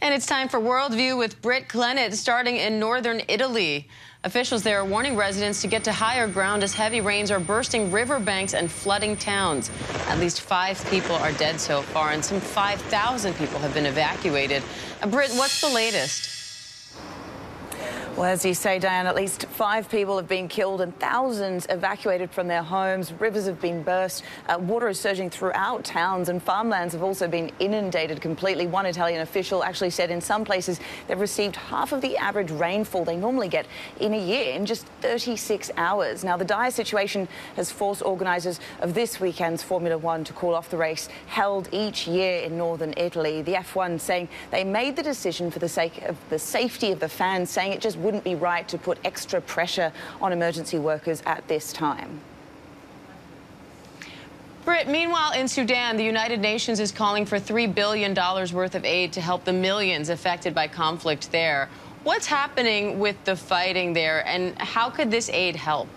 And it's time for Worldview with Britt Clennett, starting in northern Italy. Officials there are warning residents to get to higher ground as heavy rains are bursting riverbanks and flooding towns. At least 5 people are dead so far, and some 5,000 people have been evacuated. Britt, what's the latest? Well, as you say, Diane, at least 5 people have been killed and thousands evacuated from their homes. Rivers have been burst. Water is surging throughout towns, and farmlands have also been inundated completely. One Italian official actually said in some places they've received half of the average rainfall they normally get in a year in just 36 hours. Now, the dire situation has forced organisers of this weekend's Formula One to call off the race held each year in northern Italy. The F1 saying they made the decision for the sake of the safety of the fans, saying it just wouldn't be right to put extra pressure on emergency workers at this time. Britt, meanwhile in Sudan, the United Nations is calling for $3 billion worth of aid to help the millions affected by conflict there. What's happening with the fighting there, and how could this aid help?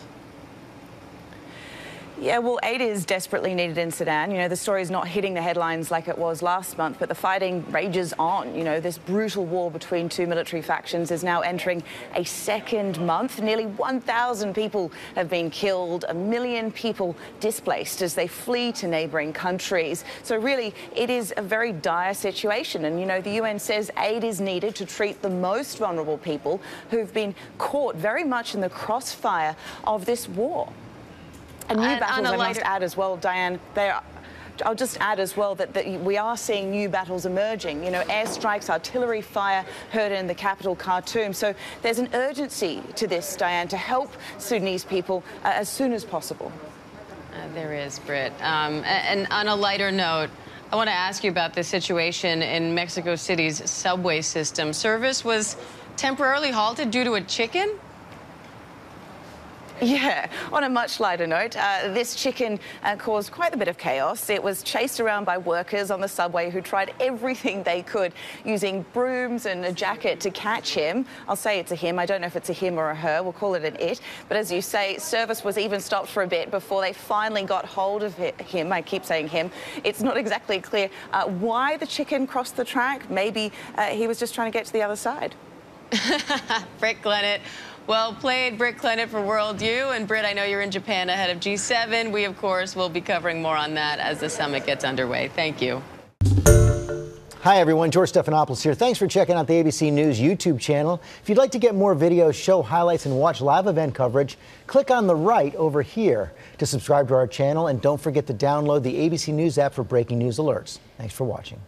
Yeah, well, aid is desperately needed in Sudan. You know, the story is not hitting the headlines like it was last month, but the fighting rages on. You know, this brutal war between 2 military factions is now entering a second month. Nearly 1,000 people have been killed, 1 million people displaced as they flee to neighbouring countries. So really, it is a very dire situation. And, you know, the UN says aid is needed to treat the most vulnerable people who've been caught very much in the crossfire of this war. And new battles, I must add as well, Diane, I'll just add as well that we are seeing new battles emerging. You know, airstrikes, artillery fire heard in the capital, Khartoum. So there's an urgency to this, Diane, to help Sudanese people as soon as possible. There is, Britt. And on a lighter note, I want to ask you about the situation in Mexico City's subway system. Service was temporarily halted due to a chicken? Yeah, on a much lighter note, this chicken caused quite a bit of chaos. It was chased around by workers on the subway who tried everything they could using brooms and a jacket to catch him. I'll say it's a him. I don't know if it's a him or a her. We'll call it an it. But as you say, service was even stopped for a bit before they finally got hold of him. I keep saying him. It's not exactly clear why the chicken crossed the track. Maybe he was just trying to get to the other side. Britt Clennett. Well played, Britt Clennett, for Worldview. And Britt, I know you're in Japan ahead of G7. We, of course, will be covering more on that as the summit gets underway. Thank you. Hi, everyone. George Stephanopoulos here. Thanks for checking out the ABC News YouTube channel. If you'd like to get more videos, show highlights, and watch live event coverage, click on the right over here to subscribe to our channel. And don't forget to download the ABC News app for breaking news alerts. Thanks for watching.